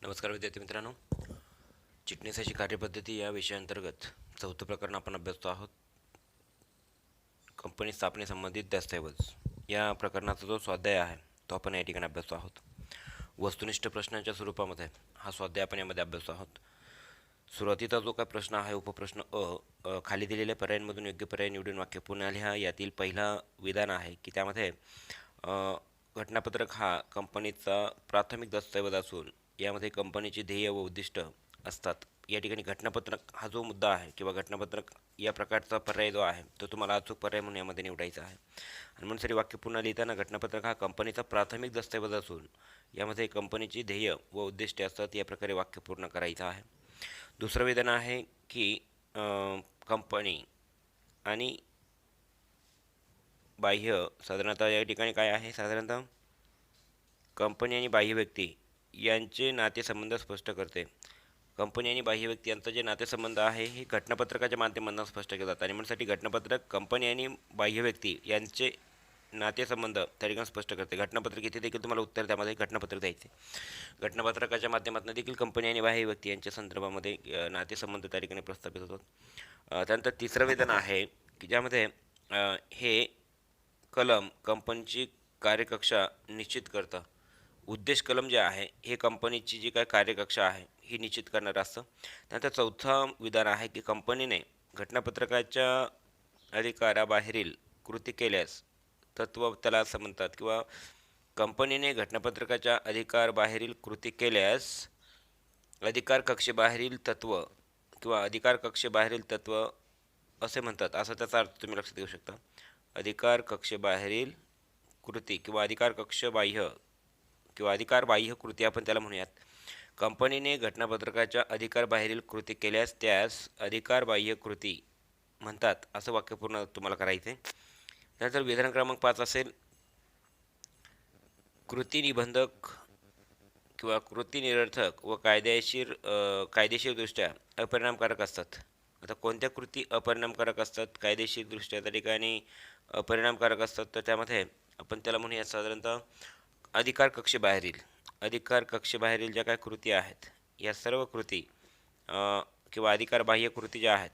नमस्कार विद्यार्थी मित्रांनो, चिटणीसाची कार्यपद्धती या विषयाअंतर्गत चौथं प्रकरण आपण अभ्यासतो आहोत. कंपनी स्थापनेसंबंधित दस्तऐवज या प्रकरणाचा जो स्वाध्याय आहे तो आपण या ठिकाणी अभ्यासतो आहोत. वस्तुनिष्ठ प्रश्नांच्या स्वरूपामध्ये हा स्वाध्याय आपण यामध्ये अभ्यासतो आहोत. सुरुवातीचा जो काय प्रश्न आहे, उपप्रश्न खाली दिलेल्या पर्यायांमधून योग्य पर्याय निवडून वाक्य पुन्हा लिहा. यातील पहिला विधान आहे की त्यामध्ये घटनापत्रक हा कंपनीचा प्राथमिक दस्तऐवज असून यामध्ये कंपनीची ध्येय व उद्दिष्ट असतात. या ठिकाणी घटनापत्रक हा जो मुद्दा आहे किंवा घटनापत्रक या प्रकारचा पर्याय जो आहे तो तुम्हाला अचूक पर्याय म्हणून यामध्ये निवडायचा आहे. आणि म्हणून वाक्य पुन्हा लिहिताना घटनापत्रक हा कंपनीचा प्राथमिक दस्तऐवज असून यामध्ये कंपनीची ध्येय व उद्दिष्टे असतात, या प्रकारे वाक्य पूर्ण करायचं आहे. दुसरं विधान आहे की कंपनी आणि बाह्य, साधारणतः या ठिकाणी काय आहे, साधारणतः कंपनी आणि बाह्य व्यक्ती यांचे नातेसंबंध स्पष्ट करते. कंपनी आणि बाह्य व्यक्ती यांचं जे नातेसंबंध आहे हे घटनापत्रकाच्या माध्यमातून स्पष्ट केले जातात. आणि म्हणून घटनापत्रक कंपनी आणि बाह्य व्यक्ती यांचे नातेसंबंध त्या ठिकाणी स्पष्ट करते. घटनापत्रक इथे देखील तुम्हाला उत्तर त्यामध्ये घटनापत्रक द्यायचे. घटनापत्रकाच्या माध्यमातून देखील कंपनी आणि बाह्य व्यक्ती यांच्या संदर्भामध्ये नातेसंबंध त्या ठिकाणी प्रस्थापित होतात. त्यानंतर तिसरं वेतन आहे की ज्यामध्ये हे कलम कंपनीची कार्यकक्षा निश्चित करतं. उद्देश कलम जे आहे हे कंपनीची जी काय कार्यकक्षा आहे ही निश्चित करणारं असतं. त्यानंतर चौथं विधान आहे की कंपनीने घटनापत्रकाच्या अधिकाराबाहेरील कृती केल्यास तत्व त्याला असं म्हणतात, किंवा कंपनीने घटनापत्रकाच्या अधिकारबाहेरील कृती केल्यास अधिकार कक्षेबाहेरील तत्व किंवा अधिकार कक्षेबाहेरील तत्व असे म्हणतात. असं त्याचा अर्थ तुम्ही लक्षात घेऊ शकता. अधिकार कक्षेबाहेरील कृती किंवा अधिकार कक्ष बाह्य किंवा अधिकार बाह्य कृती आपण त्याला म्हणूयात. कंपनीने घटनापत्रकाच्या अधिकारबाहेरील कृती केल्यास त्यास अधिकार बाह्य कृती म्हणतात, असं वाक्य पूर्ण तुम्हाला करायचे. त्यानंतर विधान क्रमांक 5 असेल, कृती निबंधक किंवा कृती निरर्थक व कायदेशीरदृष्ट्या अपरिणामकारक असतात. आता कोणत्या कृती अपरिणामकारक असतात, कायदेशीरदृष्ट्या त्या ठिकाणी अपरिणामकारक असतात, तर त्यामध्ये आपण त्याला म्हणूया साधारणतः अधिकार कक्षेबाहेरील ज्या काही कृती आहेत या सर्व कृती किंवा अधिकारबाह्य कृती ज्या आहेत,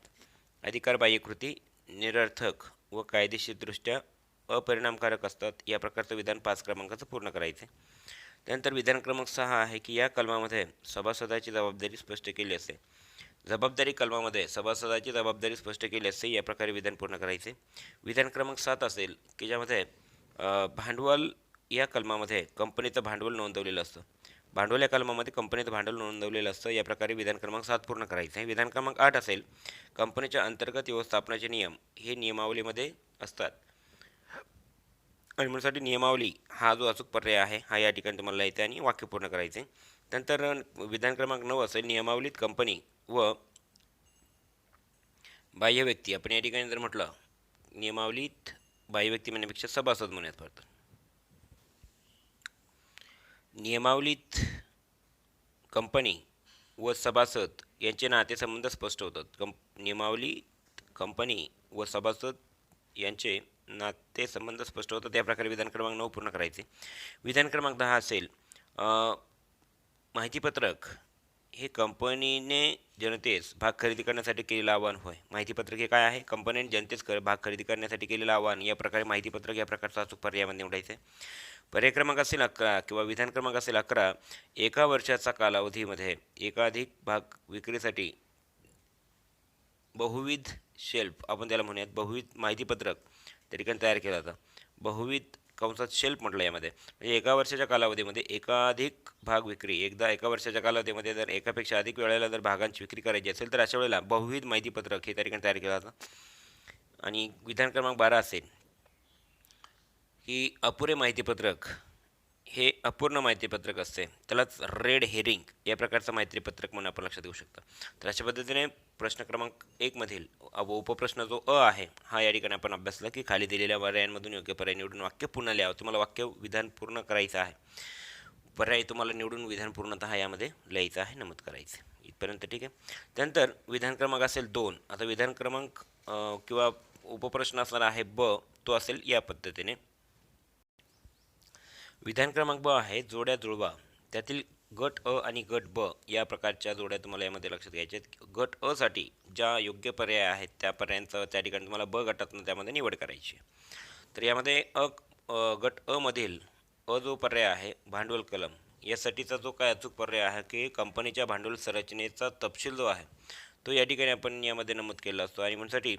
अधिकारबाह्य कृती निरर्थक व कायदेशीरदृष्ट्या अपरिणामकारक असतात. या प्रकारचं विधान 5 क्रमांकाचं पूर्ण करायचे. त्यानंतर विधान क्रमांक 6 आहे की या कलमामध्ये सभासदाची जबाबदारी स्पष्ट केली असते. जबाबदारी कलमामध्ये सभासदाची जबाबदारी स्पष्ट केली असते, या प्रकारे विधान पूर्ण करायचे. विधान क्रमांक 7 असेल की ज्यामध्ये भांडवल या कलमामध्ये कंपनीचं भांडवल नोंदवलेलं असतं. भांडवल या कलमामध्ये कंपनीचं भांडवल नोंदवलेलं असतं, या प्रकारे विधान क्रमांक 7 पूर्ण करायचं आहे. विधान क्रमांक 8 असेल, कंपनीच्या अंतर्गत व्यवस्थापनाचे नियम हे नियमावलीमध्ये असतात. आणि म्हणून नियमावली हा जो अचूक पर्याय आहे हा या ठिकाणी तुम्हाला लिहायचा आणि वाक्य पूर्ण करायचे. त्यानंतर विधान क्रमांक 9 असेल, नियमावलीत कंपनी व बाह्य व्यक्ती, आपण या ठिकाणी जर म्हटलं नियमावलीत बाह्य व्यक्ती म्हणण्यापेक्षा सभासद म्हणण्यात पडतं. नियमावलीत कंपनी व सभासद यांचे नातेसंबंध स्पष्ट होतात. नियमावलीत कंपनी व सभासद यांचे नातेसंबंध स्पष्ट होतात, या प्रकारे विधान क्रमांक 9 पूर्ण करायचे. विधान क्रमांक 10 असेल, माहितीपत्रक हे कंपनीने जनतेस भाग खरेदी करण्यासाठी केलेलं आवाहन होय. माहितीपत्रक हे काय आहे, कंपनीने जनतेस भाग खरेदी करण्यासाठी केलेलं आवाहन, या प्रकारे माहितीपत्रक या प्रकारचा अचूक पर्यायामध्ये निवडायचे. पर्याय क्रमांक असेल 11 किंवा विधान क्रमांक असेल 11, एका वर्षाचा कालावधीमध्ये एकाधिक भाग विक्रीसाठी बहुविध शेल्फ, आपण त्याला म्हणूयात बहुविध माहितीपत्रक त्या ठिकाणी तयार केलं जातं. बहुविध कंसात शेल्फ म्हटलं यामध्ये, म्हणजे एका वर्षाच्या कालावधीमध्ये एकाधिक भाग विक्री, एका वर्षाच्या कालावधीमध्ये जर एकापेक्षा अधिक वेळेला जर भागांची विक्री करायची असेल तर अशा वेळेला बहुविध माहितीपत्रक हे त्या ठिकाणी तयार केलं जातं. आणि विधान क्रमांक 12 असेल की अपुरे माहितीपत्रक हे अपूर्ण माहितीपत्रक असते, त्यालाच रेड हेरिंग या प्रकारचं माहितीपत्रक म्हणून आपण लक्षात घेऊ शकता. तर अशा पद्धतीने प्रश्न क्रमांक 1 मधील उपप्रश्न जो आहे हा या ठिकाणी आपण अभ्यासला की खाली दिलेल्या पर्यायांमधून योग्य पर्याय निवडून वाक्य पुन्हा लिहावं. तुम्हाला वाक्य विधान पूर्ण करायचं आहे. पर्याय तुम्हाला निवडून विधान पूर्णतः यामध्ये लिहायचं आहे, नमूद करायचं. इथपर्यंत ठीक आहे. त्यानंतर विधान क्रमांक असेल 2. आता विधान क्रमांक किंवा उपप्रश्न असणार आहे ब, तो असेल या पद्धतीने. विधान क्रमांक ब आहे, जोड्या जुळवा. त्यातील गट अ आणि गट ब या प्रकारच्या जोड्या तुम्हाला यामध्ये लक्षात घ्यायच्या आहेत. गट अ साठी ज्या योग्य पर्याय आहेत त्या पर्यायांचं त्या ठिकाणी तुम्हाला ब गटातून त्यामध्ये निवड करायची आहे. तर यामध्ये गट अ मधील अ जो पर्याय आहे भांडवल कलम यासाठीचा जो काय अचूक पर्याय आहे की कंपनीच्या भांडवल संरचनेचा तपशील जो आहे तो या ठिकाणी आपण यामध्ये नमूद केला असतो. आणि म्हणून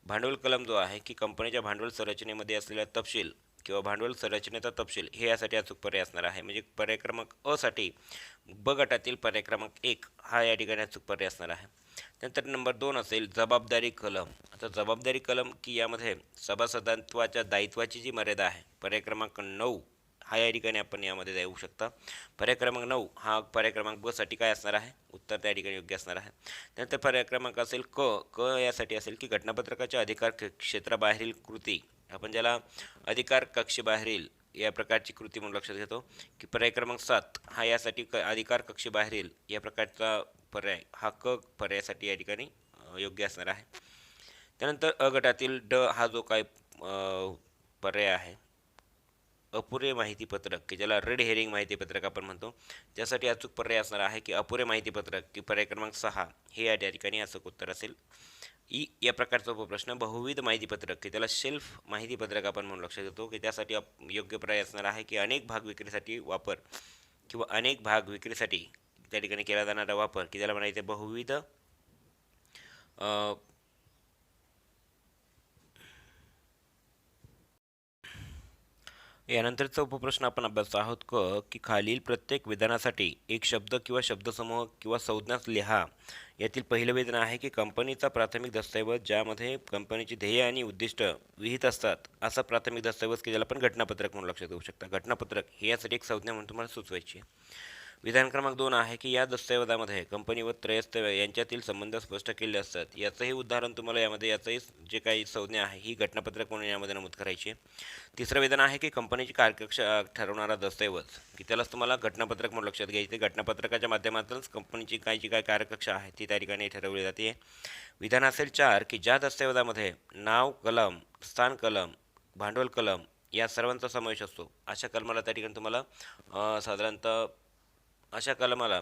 भांडवल कलम जो आहे की कंपनीच्या भांडवल संरचनेमध्ये असलेला तपशील किंवा भांडवल संरचनेचा तपशील हे यासाठी अचूक पर्याय असणार आहे. म्हणजे पर्याय क्रमांक अ साठी ब गटातील पर्याय क्रमांक 1 हा या ठिकाणी अचूक पर्याय असणार आहे. त्यानंतर नंबर 2 असेल जबाबदारी कलम. आता जबाबदारी कलम की यामध्ये सभासदत्वाच्या दायित्वाची जी मर्यादा आहे पर्याय क्रमांक 9 हा या ठिकाणी आपण यामध्ये देऊ शकता. पर्याय क्रमांक 9 हा पर्याय क्रमांक ब साठी काय असणार आहे उत्तर त्या ठिकाणी योग्य असणार आहे. त्यानंतर पर्याय क्रमांक असेल क क यासाठी असेल की घटनापत्रकाच्या अधिकार क्षेत्राबाहेरील कृती आपण ज्याला अधिकार कक्षेबाहेरील या प्रकारची कृती म्हणून लक्षात घेतो. की पर्याय क्रमांक 7 हा यासाठी अधिकार कक्षेबाहेरील या प्रकारचा पर्याय हा क पर्यायासाठी या ठिकाणी योग्य असणार आहे. त्यानंतर अ गटातील ड हा जो काय पर्याय आहे अपुरे माहितीपत्रक की ज्याला रेड हेरिंग माहितीपत्रक आपण म्हणतो त्यासाठी अचूक पर्याय असणार आहे की अपुरे माहितीपत्रक की पर्याय क्रमांक 6 हे या ठिकाणी अचूक उत्तर असेल. ई या प्रकारचा उपप्रश्न बहुविध माहितीपत्रक की त्याला शेल्फ माहितीपत्रक आपण म्हणून लक्षात घेतो की त्यासाठी योग्य पर्याय असणार आहे की अनेक भाग विक्रीसाठी वापर किंवा अनेक भाग विक्रीसाठी त्या ठिकाणी केला जाणारा वापर की त्याला म्हणायचे बहुविध यानंतरचा उपप्रश्न आपण अभ्यासतो आहोत की खालील प्रत्येक विधानासाठी एक शब्द किंवा शब्दसमूह किंवा संज्ञा लिहा. यातील पहिलं विधान आहे की कंपनीचा प्राथमिक दस्तऐवज ज्यामध्ये कंपनीची ध्येय आणि उद्दिष्ट विहित असतात असा प्राथमिक दस्तऐवज की ज्याला आपण घटनापत्रक म्हणून लक्षात घेऊ शकता. घटनापत्रक हे यासाठी एक संज्ञा म्हणून तुम्हाला सुचवायची आहे. विधान क्रमांक 2 आहे की या दस्तऐवजामध्ये कंपनी व त्रयस्थ यांच्यातील संबंध स्पष्ट केले असतात. याचंही उदाहरण तुम्हाला यामध्ये याचंही जे काही संज्ञा आहे ही घटनापत्रक म्हणून यामध्ये नमूद करायची आहे. तिसरं विधान आहे की कंपनीची कार्यकक्षा ठरवणारा दस्तऐवज की त्यालाच तुम्हाला घटनापत्रक म्हणून लक्षात घ्यायचे. घटनापत्रकाच्या माध्यमातूनच कंपनीची जी काय कार्यकक्षा आहे ती त्या ठिकाणी ठरवली जाते. विधान असेल 4 की ज्या दस्तऐवजामध्ये नाव कलम स्थान कलम भांडवल कलम या सर्वांचा समावेश असतो अशा कलमाला त्या ठिकाणी तुम्हाला साधारणतः अशा कलमाला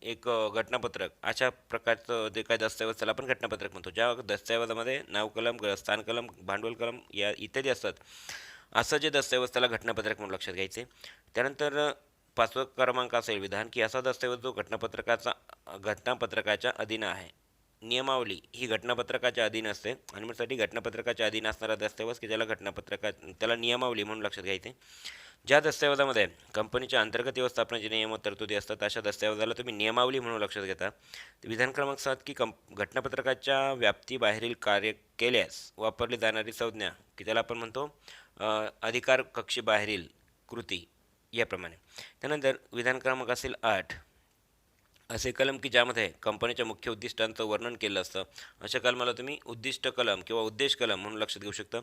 एक घटनापत्रक अशा प्रकारचं जे काय दस्तऐवज त्याला आपण घटनापत्रक म्हणतो. ज्या दस्तऐवजामध्ये नाव कलम स्थान कलम भांडवल कलम या इत्यादी असतात असं जे दस्तऐवज त्याला घटनापत्रक म्हणून लक्षात घ्यायचे. त्यानंतर 5वं क्रमांक असेल विधान की असा दस्तऐवज जो घटनापत्रकाच्या अधीन आहे. नियमावली ही घटनापत्रकाच्या अधीन असते आणि म्हणून घटनापत्रकाच्या अधीन असणारा दस्तऐवज की ज्याला त्याला नियमावली म्हणून लक्षात घ्यायचे. ज्या दस्तऐवजामध्ये कंपनीच्या अंतर्गत व्यवस्थापनाचे नियम व तरतुदी असतात अशा दस्तऐवजाला तुम्ही नियमावली म्हणून लक्षात घेता. विधान क्रमांक 7 की घटनापत्रकाच्या व्याप्तीबाहेरील कार्य केल्यास वापरली जाणारी संज्ञा की त्याला आपण म्हणतो अधिकार कक्षेबाहेरील कृती याप्रमाणे. त्यानंतर विधान क्रमांक असेल 8 असे कलम की ज्यामध्ये कंपनीच्या मुख्य उद्दिष्टांचं वर्णन केलं असतं अशा कलमाला तुम्ही उद्दिष्ट कलम किंवा उद्देश कलम म्हणून लक्षात घेऊ शकता.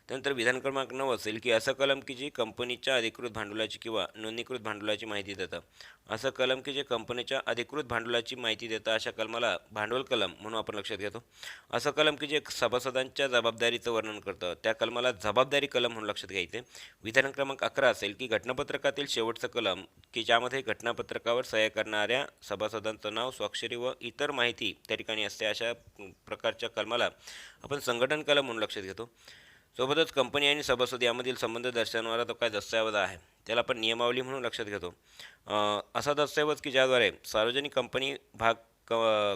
त्यानंतर विधान क्रमांक 9 असेल की असं कलम की जी कंपनीच्या अधिकृत भांडवलाची किंवा नोंदणीकृत भांडवलाची माहिती देतं. असं कलम की जे कंपनीच्या अधिकृत भांडवलाची माहिती देतं अशा कलमाला भांडवल कलम म्हणून आपण लक्षात घेतो. असं कलम की जे सभासदांच्या जबाबदारीचं वर्णन करतं त्या कलमाला जबाबदारी कलम म्हणून लक्षात घ्यायचे. विधान क्रमांक 11 असेल की घटनापत्रकातील शेवटचं कलम की ज्यामध्ये घटनापत्रकावर सह्या करणाऱ्या सभासदांचं नाव स्वाक्षरी व इतर माहिती त्या ठिकाणी असते अशा प्रकारच्या कलमाला आपण संघटन कलम म्हणून लक्षात घेतो. सोबतच कंपनी आणि सभासद यामधील संबंध दर्शवणारा तो काय दस्तऐवज आहे त्याला आपण नियमावली म्हणून लक्षात घेतो. असा दस्तऐवज की ज्याद्वारे सार्वजनिक कंपनी भाग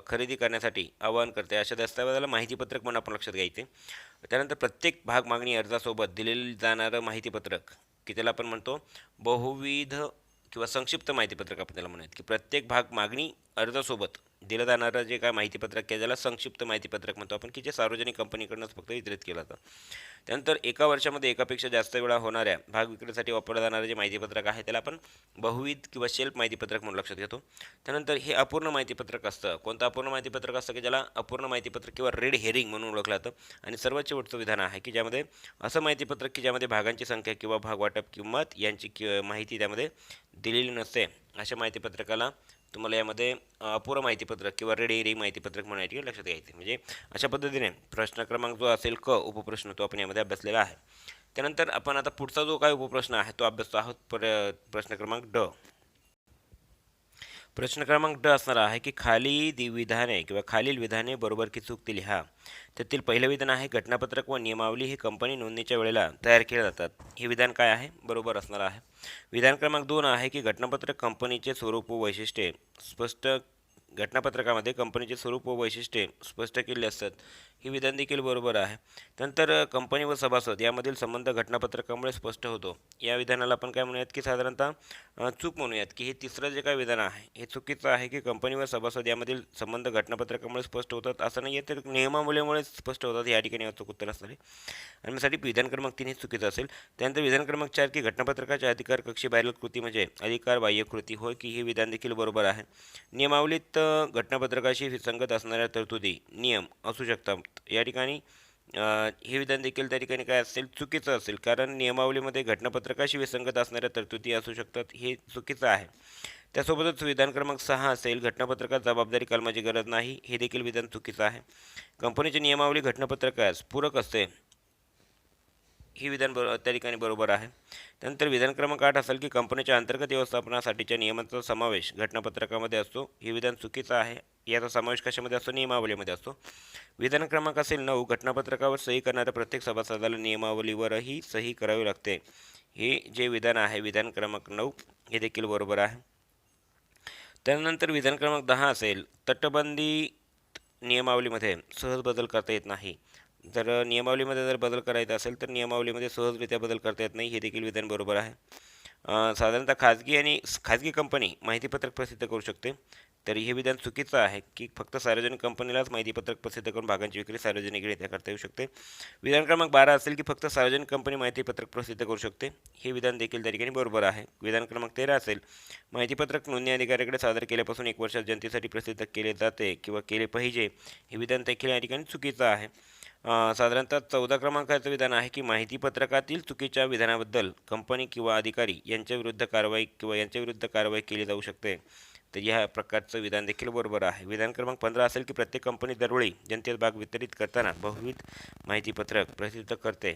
खरेदी करण्यासाठी आवाहन करते अशा दस्तऐवजाला माहितीपत्रक म्हणून आपण लक्षात घ्यायचे. त्यानंतर प्रत्येक भाग मागणी अर्जासोबत दिलेलं जाणारं माहितीपत्रक की त्याला आपण म्हणतो बहुविध किंवा संक्षिप्त माहितीपत्रक आपण त्याला म्हणूयात. की प्रत्येक भाग मागणी अर्जासोबत दिलं जाणारं जे काय माहितीपत्रक आहे ज्याला संक्षिप्त माहितीपत्रक म्हणतो आपण की जे सार्वजनिक कंपनीकडूनच फक्त वितरित केलं जातं. त्यानंतर एका वर्षामध्ये एकापेक्षा जास्त वेळा होणाऱ्या भाग विक्रीसाठी वापरलं जाणारं जे माहितीपत्रक आहे त्याला आपण बहुविध किंवा शेल्फ माहितीपत्रक म्हणून लक्षात घेतो. त्यानंतर हे अपूर्ण माहितीपत्रक असतं. कोणतं अपूर्ण माहितीपत्रक असतं की ज्याला अपूर्ण माहितीपत्रक किंवा रेड हेरिंग म्हणून ओळखलं जातं. आणि सर्वात शेवटचं विधान आहे की ज्यामध्ये असं माहितीपत्रक की ज्यामध्ये भागांची संख्या किंवा भाग वाटप किंमत यांची माहिती त्यामध्ये दिलेली नसते अशा माहितीपत्रकाला तुम्हाला यामध्ये अपूर्ण माहितीपत्रक किंवा रेड हेरिंग माहितीपत्रक म्हणायची लक्षात घ्यायचे. म्हणजे अशा पद्धतीने प्रश्न क्रमांक जो असेल क उपप्रश्न तो आपण यामध्ये अभ्यासलेला आहे. त्यानंतर आपण आता पुढचा जो काय उपप्रश्न आहे तो अभ्यासतो आहोत प्रश्न क्रमांक ड. प्रश्न क्रमांक ड असणार आहे की खाली विधाने किंवा खालील विधाने बरोबर की चूक ती लिहा. त्यातील पहिलं विधान आहे घटनापत्रक व नियमावली हे कंपनी नोंदणीच्या वेळेला तयार केले जातात. हे विधान काय आहे? बरोबर असणार आहे. विधान क्रमांक 2 आहे की घटनापत्रक कंपनीचे स्वरूप व वैशिष्ट्ये स्पष्ट घटनापत्रकामध्ये कंपनीचे स्वरूप व वैशिष्ट्ये स्पष्ट केले असतात. हे विधान देखील बरोबर आहे. नंतर कंपनी व सभासद यामधील संबंध घटनापत्रकामुळे स्पष्ट होतो. या विधानाला आपण काय म्हणूयात की साधारणतः चूक म्हणूयात की हे तिसरं जे काय विधान आहे हे चुकीचं आहे की कंपनी व सभासद यामधील संबंध घटनापत्रकामुळे स्पष्ट होतात असं नाही आहे, तर नियमावलीमुळे स्पष्ट होतात. या ठिकाणी अचूक उत्तर असणार आहे. आणि मग साठी विधान क्रमांक 3 हे चुकीचं असेल. त्यानंतर विधान क्रमांक 4 की घटनापत्रकाचे अधिकार कक्षेबाहेरील कृती म्हणजे अधिकार बाह्य कृती होय की हे विधान देखील बरोबर आहे. नियमावलीत घटनापत्रकाशी विसंगत असणाऱ्या तरतुदी नियम असू शकतात. या ठिकाणी हे विधान देखील त्या ठिकाणी काय असेल? चुकीचं असेल, कारण नियमावलीमध्ये घटनापत्रकाशी विसंगत असणाऱ्या तरतुदी असू शकतात. हे चुकीचं आहे. त्यासोबतच विधान क्रमांक 6 असेल घटनापत्रकात जबाबदारी कलमाची गरज नाही. हे देखील विधान चुकीचं आहे. कंपनीची नियमावली घटनापत्रकास पूरक असते. ही विधान त्या ठिकाणी बरोबर आहे. त्यानंतर विधान क्रमांक 8 असेल की कंपनीच्या अंतर्गत व्यवस्थापनासाठीच्या नियमांचा समावेश घटनापत्रकामध्ये असतो. हे विधान चुकीचं आहे. याचा समावेश कशामध्ये असतो? नियमावलीमध्ये असतो. विधान क्रमांक असेल 9 घटनापत्रकावर सही करणाऱ्या प्रत्येक सभासदाला नियमावलीवरही सही करावी लागते. हे जे विधान आहे विधान क्रमांक 9 हे देखील बरोबर आहे. त्यानंतर विधान क्रमांक 10 असेल तटबंदी नियमावलीमध्ये सहज बदल करता येत नाही. जर नियमावलीमध्ये जर बदल करायचा असेल तर नियमावलीमध्ये सहजरित्या बदल करता येत नाही. हे देखील विधान बरोबर आहे. साधारणतः खाजगी कंपनी माहितीपत्रक प्रसिद्ध करू शकते. तर हे विधान चुकीचं आहे की फक्त सार्वजनिक कंपनीलाच माहितीपत्रक प्रसिद्ध करून भागांची विक्री सार्वजनिकरित्या करता येऊ शकते. विधान क्रमांक 12 असेल की फक्त सार्वजनिक कंपनी माहितीपत्रक प्रसिद्ध करू शकते. हे विधान देखील त्या ठिकाणी बरोबर आहे. विधान क्रमांक 13 असेल माहितीपत्रक नोंदणी अधिकाऱ्याकडे सादर केल्यापासून 1 वर्षात जनतेसाठी प्रसिद्ध केले जाते किंवा केले पाहिजे. हे विधान देखील या ठिकाणी चुकीचं आहे. साधारणतः 14 क्रमांकाचं विधान आहे की माहितीपत्रकातील चुकीच्या विधानाबद्दल कंपनी किंवा अधिकारी यांच्याविरुद्ध कारवाई केली जाऊ शकते. तर या प्रकारचं विधान देखील बरोबर आहे. विधान क्रमांक 15 असेल की प्रत्येक कंपनी दरवेळी जनतेस भाग वितरित करताना बहुविध माहितीपत्रक प्रसिद्ध करते.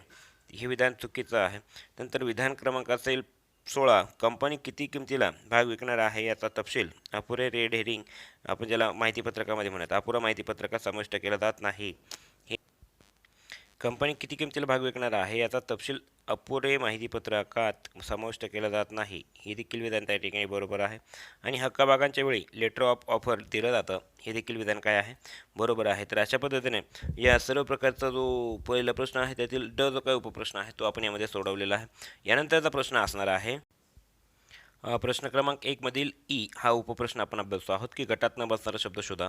हे विधान चुकीचं आहे. नंतर विधान क्रमांक असेल 16 कंपनी किती किमतीला भाग विकणार आहे याचा तपशील अपुरे रेड हेरिंग आपण ज्याला माहितीपत्रकामध्ये म्हणत अपुरा माहितीपत्रकात समाविष्ट केला जात नाही. कंपनी किती किमतीला भाग विकणार आहे याचा तपशील अपुरे माहितीपत्रकात समाविष्ट केला जात नाही. हे देखील विधान त्या ठिकाणी बरोबर आहे. आणि हक्काभागांच्या वेळी लेटर ऑफ ऑफर दिलं जातं. हे देखील विधान काय आहे? बरोबर आहे. तर अशा पद्धतीने या सर्व प्रकारचा जो पहिला प्रश्न आहे त्यातील ड जो काही उपप्रश्न आहे तो आपण यामध्ये सोडवलेला आहे. यानंतरचा प्रश्न असणार आहे प्रश्न क्रमांक 1 मधील ई हा उपप्रश्न आपण अभ्यासतो आहोत की गटात न बसणारा शब्द शोधा.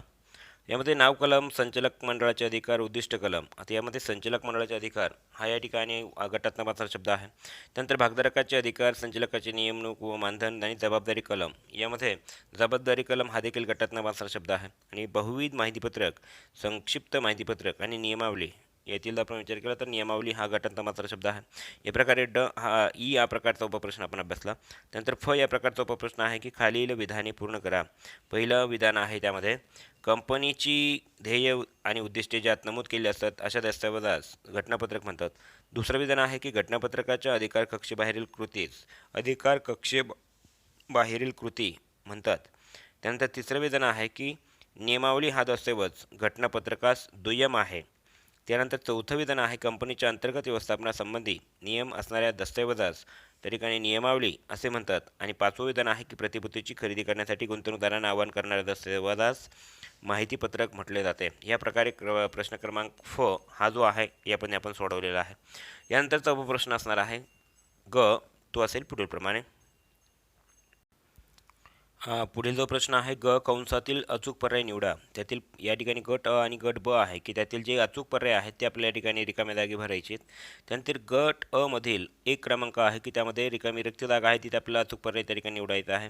यामध्ये नाव कलम संचालक मंडळाचे अधिकार उद्दिष्ट कलम. आता यामध्ये संचालक मंडळाचे अधिकार हा या ठिकाणी गटातनं बसणारा शब्द आहे. त्यानंतर भागधारकाचे अधिकार संचालकाची नेमणूक व मानधन आणि जबाबदारी कलम. यामध्ये जबाबदारी कलम हा देखील गटातनं बसणारा शब्द आहे. आणि बहुविध माहितीपत्रक संक्षिप्त माहितीपत्रक आणि नियमावली यातील आपण विचार केला तर नियमावली हा गटातनं बसणारा शब्द आहे. या प्रकारे ड हा ई या प्रकारचा उपप्रश्न आपण अभ्यासला. त्यानंतर फ या प्रकारचा उपप्रश्न आहे की खालील विधाने पूर्ण करा. पहिलं विधान आहे त्यामध्ये कंपनीची ध्येय आणि उद्दिष्टे ज्यात नमूद केली असतात अशा दस्तऐवजास घटनापत्रक म्हणतात. दुसरं विधान आहे की घटनापत्रकाच्या अधिकार कक्षेबाहेरील कृती म्हणतात. त्यानंतर तिसरं विधान आहे की नियमावली हा दस्तऐवज घटनापत्रकास दुय्यम आहे. त्यानंतर चौथं विधान आहे कंपनीच्या अंतर्गत व्यवस्थापनासंबंधी नियम असणाऱ्या दस्तऐवजास त्या ठिकाणी नियमावली असे म्हणतात. आणि 5वं विधान आहे की प्रतिभूतीची खरेदी करण्यासाठी गुंतवणूकदारांना आवाहन करणाऱ्या दस्तऐवजास माहितीपत्रक म्हटले जाते. या प्रकारे प्रश्न क्रमांक फ हा जो आहे आपण सोडवलेला आहे. यानंतरचा उपप्रश्न असणार आहे ग तो असेल पुढीलप्रमाणे. पुढील जो प्रश्न आहे ग कंसातील अचूक पर्याय निवडा. त्यातील या ठिकाणी गट अ आणि गट ब आहे की त्यातील जे अचूक पर्याय आहेत ते आपल्या या ठिकाणी रिकाम्या जागी भरायचे आहेत. त्यानंतर गट अ मधील 1 क्रमांक आहे की त्यामध्ये रिकामी रिक्त जागा आहे तिथे आपल्याला अचूक पर्याय त्या ठिकाणी निवडायचा आहे.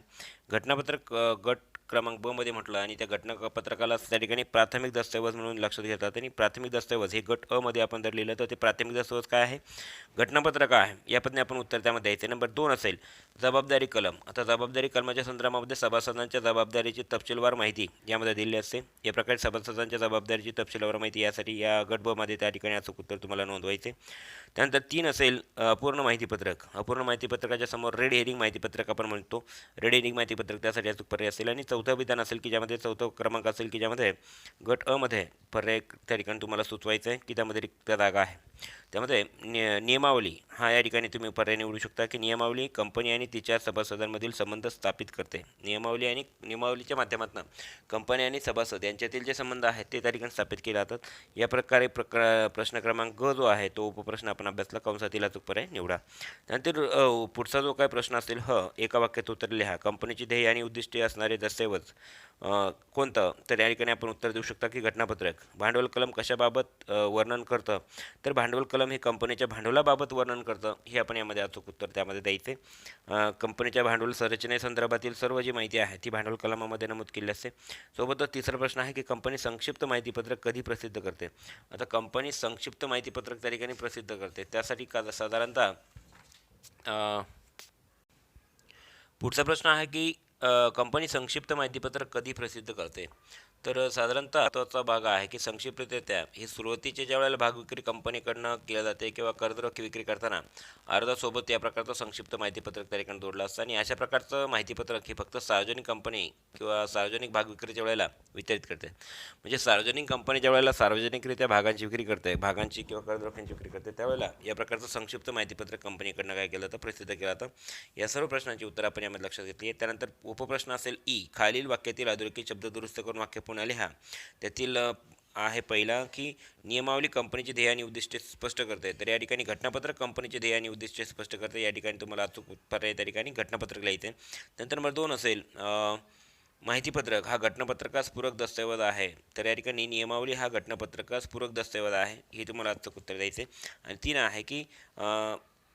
घटनापत्रक गट क्रमांक ब मध्ये म्हटलं आणि त्या घटनापत्रकाला त्या ठिकाणी प्राथमिक दस्तऐवज म्हणून लक्षात घेतात. आणि प्राथमिक दस्तऐवज हे गट अ मध्ये आपण जर लिहिलं तर ते प्राथमिक दस्तऐवज काय आहे? घटनापत्रक आहे. या पद्धतीने आपण उत्तर त्यामध्ये द्यायचे. नंबर 2 असेल जबाबदारी कलम. आता जबाबदारी कलमाच्या संदर्भामध्ये सभासदांच्या जबाबदारीची तपशीलवार माहिती यामध्ये दिलेली असते. या प्रकारे सभासदांच्या जबाबदारीची तपशीलवार माहिती यासाठी या गट ब मध्ये त्या ठिकाणी अचूक उत्तर तुम्हाला नोंदवायचे. त्यानंतर 3 असेल अपूर्ण माहितीपत्रक. अपूर्ण माहितीपत्रकाच्या समोर रेड हेरिंग माहितीपत्रक आपण म्हणतो. रेड हेरिंग माहितीपत्रक त्यासाठी अचूक पर्याय असेल. आणि चौथं विधान असेल की ज्यामध्ये चौथा क्रमांक असेल की ज्यामध्ये गट अ मध्ये पर्याय त्या ठिकाणी तुम्हाला सुचवायचं आहे की त्यामध्ये रिक्त जागा आहे. त्यामध्ये नियमावली हा या ठिकाणी तुम्ही पर्याय निवडू शकता की नियमावली कंपनी आणि तिच्या सभासदांमधील संबंध स्थापित करते. नियमावली आणि नियमावलीच्या माध्यमातून कंपनी आणि सभासद यांच्यातील जे संबंध आहेत ते त्या ठिकाणी स्थापित केले जातात. या प्रकारे प्रश्न क्रमांक ग जो आहे तो उपप्रश्न आपण अभ्यासला. कंसातील अचूक पर्याय निवडा. त्यानंतर पुढचा जो काय प्रश्न असेल एका वाक्यात उत्तर लिहा. कंपनीची ध्येय आणि उद्दिष्टे असणारे दस्तऐवज कोणतं? तर या ठिकाणी आपण उत्तर देऊ शकता की घटनापत्रक. भांडवल कलम कशाबाबत वर्णन करतं? तर भांडवल कलम हे कंपनीच्या भांडवलाबाबत वर्णन करतं. हे आपण यामध्ये अचूक उत्तर त्यामध्ये द्यायचे. कंपनीच्या भांडवल संरचनेसंदर्भातील सर्व जी माहिती आहे ती भांडवल कलमामध्ये नमूद केली असते. सोबतच तिसरा प्रश्न आहे की कंपनी संक्षिप्त माहितीपत्रक कधी प्रसिद्ध करते? आता कंपनी संक्षिप्त माहितीपत्रक त्या ठिकाणी प्रसिद्ध करते त्यासाठी का साधारणतः पुढचा प्रश्न आहे की कंपनी संक्षिप्त माहितीपत्रक कधी प्रसिद्ध करते? तर साधारणतः महत्त्वाचा भाग आहे की संक्षिप्तरित्या ही सुरुवातीचे ज्या वेळेला भाग विक्री कंपनीकडनं केल्या जाते किंवा कर्जरोखी विक्री करताना अर्जासोबत या प्रकारचं संक्षिप्त माहितीपत्रक त्या ठिकाणी जोडलं असतं. आणि अशा प्रकारचं माहितीपत्रक हे फक्त सार्वजनिक कंपनी किंवा सार्वजनिक भाग विक्रीच्या वेळेला वितरित करते. म्हणजे सार्वजनिक कंपनी ज्या वेळेला सार्वजनिकरित्या भागांची विक्री करते, भागांची किंवा कर्जरोख्यांची विक्री करते, त्यावेळेला या प्रकारचं संक्षिप्त माहितीपत्रक कंपनीकडनं काय केलं जातं? प्रसिद्ध केलं जातं. या सर्व प्रश्नांची उत्तर आपण यामध्ये लक्षात घेतली आहे. त्यानंतर उपप्रश्न असेल ई. खालील वाक्यातील अधोरेखित शब्द दुरुस्त करून वाक्य पुन्हा लिहा. त्यातील आहे पहिला की नियमावली कंपनीचे ध्येय आणि उद्दिष्टे स्पष्ट करते. तर या ठिकाणी घटनापत्रक कंपनीचे ध्येय आणि उद्दिष्टे स्पष्ट करते. या ठिकाणी तुम्हाला अचूक पर्याय त्या ठिकाणी घटनापत्रक लिहायचे. नंतर नंबर 2 असेल माहितीपत्रक हा घटनापत्रकास पूरक दस्तऐवज आहे. तर या ठिकाणी नियमावली हा घटनापत्रकास पूरक दस्तऐवज आहे. हे तुम्हाला अचूक उत्तर द्यायचे. आणि 3 आहे की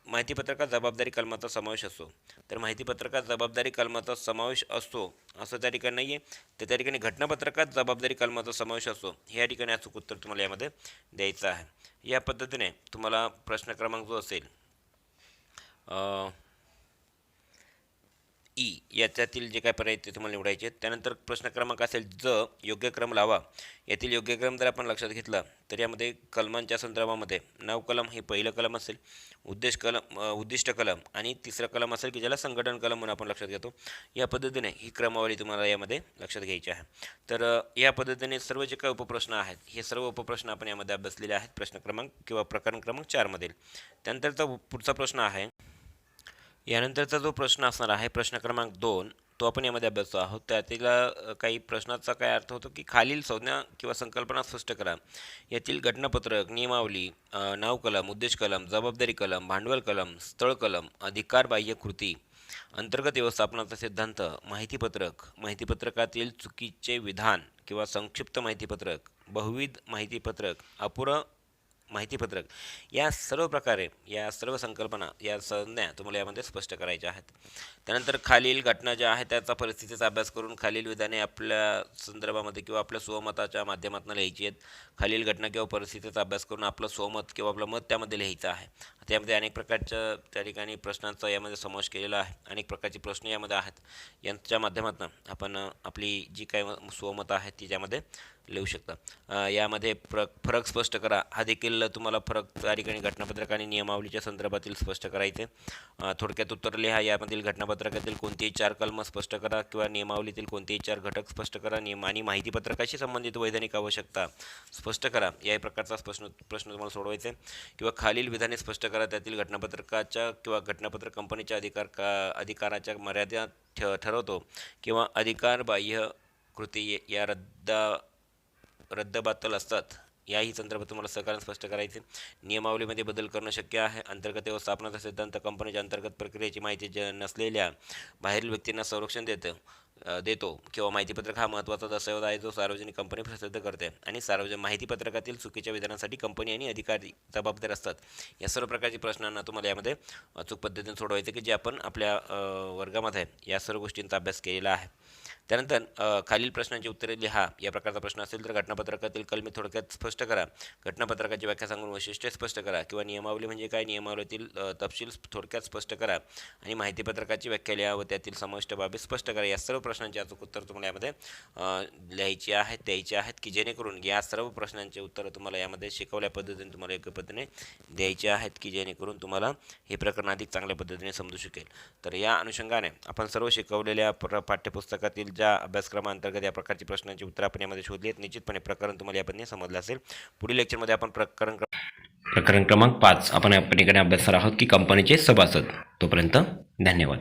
माहितीपत्रकात जबाबदारी कलमाचा समावेश असतो. तर माहितीपत्रकात जबाबदारी कलमाचा समावेश असतो असं त्या ठिकाणी नाही आहे. तर त्या ठिकाणी घटनापत्रकात जबाबदारी कलमाचा समावेश असतो हे या ठिकाणी अचूक उत्तर तुम्हाला यामध्ये द्यायचं आहे. या पद्धतीने तुम्हाला प्रश्न क्रमांक जो असेल ई याच्यातील जे काय पर्याय ते तुम्हाला निवडायचे आहेत. त्यानंतर प्रश्न क्रमांक असेल ज. योग्य क्रम लावा. यातील योग्य क्रम जर आपण लक्षात घेतला तर यामध्ये कलमांच्या संदर्भामध्ये नाव कलम हे पहिलं कलम असेल, उद्दिष्ट कलम आणि तिसरं कलम असेल की ज्याला संघटन कलम म्हणून आपण लक्षात घेतो. या पद्धतीने ही क्रमवारी तुम्हाला यामध्ये लक्षात घ्यायची आहे. तर या पद्धतीने सर्व जे काही उपप्रश्न आहेत हे सर्व उपप्रश्न आपण यामध्ये अभ्यासलेले आहेत प्रश्न क्रमांक किंवा प्रकरण क्रमांक 4 मधील. त्यानंतरचा पुढचा प्रश्न आहे. यानंतरचा जो प्रश्न असणार आहे प्रश्न क्रमांक 2 तो आपण यामध्ये अभ्यासतो आहोत. त्यातील काही प्रश्नाचा काय अर्थ होतो की खालील संज्ञा किंवा संकल्पना स्पष्ट करा. यातील घटनापत्रक, नियमावली, नाव कलम, उद्देश कलम, जबाबदारी कलम, भांडवल कलम, स्थळ कलम, अधिकार बाह्य कृती, अंतर्गत व्यवस्थापनाचा सिद्धांत, माहितीपत्रक, माहितीपत्रकातील चुकीचे विधान किंवा संक्षिप्त माहितीपत्रक, बहुविध माहितीपत्रक, अपुरं माहितीपत्रक, या सर्व प्रकारे या सर्व संकल्पना या संज्ञा तुम्हाला यामध्ये स्पष्ट करायच्या आहेत. त्यानंतर खालील घटना ज्या आहेत त्याचा परिस्थितीचा अभ्यास करून खालील विधाने आपल्या संदर्भामध्ये किंवा आपल्या स्वमताच्या माध्यमातून लिहायची आहेत. खालील घटना किंवा परिस्थितीचा अभ्यास करून आपलं स्वमत किंवा आपलं मत त्यामध्ये लिहायचं आहे. त्यामध्ये अनेक प्रकारच्या त्या ठिकाणी प्रश्नांचा यामध्ये समावेश केलेला आहे. अनेक प्रकारचे प्रश्न यामध्ये आहेत. यांच्या माध्यमातून आपण आपली जी काय स्वमत आहे ती त्यामध्ये लिहू शकता. यामध्ये फरक स्पष्ट करा. हा देखील तुम्हाला फरक त्या ठिकाणी घटनापत्रक आणि नियमावलीच्या संदर्भातील स्पष्ट करायचे. थोडक्यात उत्तर लिहा. यामधील घटनापत्रकातील कोणतेही 4 कलम स्पष्ट करा किंवा नियमावलीतील कोणतेही 4 घटक स्पष्ट करा. नियम आणि माहितीपत्रकाशी संबंधित वैधानिक आवश्यकता स्पष्ट करा. या प्रकारचा प्रश्न तुम्हाला सोडवायचा आहे. किंवा खालील विधाने स्पष्ट करा. त्यातील घटनापत्रकाच्या किंवा घटनापत्रक कंपनीच्या अधिकाराच्या मर्यादा ठरवतो किंवा अधिकार बाह्य कृती या रद्दबातल असतात. याही संदर्भात तुम्हाला सहकार्य स्पष्ट करायचे. नियमावलीमध्ये बदल करणं शक्य आहे. अंतर्गत व्यवस्थापनाचा सिद्धांत कंपनीच्या अंतर्गत प्रक्रियेची माहिती नसलेल्या बाहेरील व्यक्तींना संरक्षण देतो किंवा माहितीपत्रक हा महत्त्वाचा दस्तऐवज आहे जो सार्वजनिक कंपनी प्रसिद्ध करते आणि सार्वजनिक माहितीपत्रकातील चुकीच्या विधानासाठी कंपनी आणि अधिकारी जबाबदार असतात. या सर्व प्रकारच्या प्रश्नांना तुम्हाला यामध्ये अचूक पद्धतीने सोडवायचे की जे आपण आपल्या वर्गामध्ये या सर्व गोष्टींचा अभ्यास केलेला आहे. त्यानंतर खालील प्रश्नांची उत्तरे लिहा. या प्रकारचा प्रश्न असेल तर घटनापत्रकातील कलमे थोडक्यात स्पष्ट करा. घटनापत्रकाची व्याख्या सांगून वैशिष्ट्ये स्पष्ट करा किंवा नियमावली म्हणजे काय, नियमावलीतील तपशील थोडक्यात स्पष्ट करा आणि माहितीपत्रकाची व्याख्या लिहा व त्यातील समाविष्ट बाबी स्पष्ट करा. या सर्व प्रश्नांचे अचूक उत्तर तुम्हाला यामध्ये लिहायची आहेत, द्यायची आहेत की जेणेकरून या सर्व प्रश्नांचे उत्तर तुम्हाला यामध्ये शिकवल्या पद्धतीने तुम्हाला योग्य पद्धतीने द्यायचे आहेत की जेणेकरून तुम्हाला हे प्रकरण अधिक चांगल्या पद्धतीने समजू शकेल. तर या अनुषंगाने आपण सर्व शिकवलेल्या पाठ्यपुस्तकातील 5च्या अभ्यासक्रमांतर्गत या प्रकारची प्रश्नांची उत्तरं आपण यामध्ये शोधली आहेत. निश्चितपणे प्रकरण तुम्हाला यापैकी समजलं असेल. पुढील लेक्चरमध्ये आपण प्रकरण क्रमांक 5 आपण या ठिकाणी अभ्यासणार आहोत की कंपनीचे सभासद. तोपर्यंत धन्यवाद.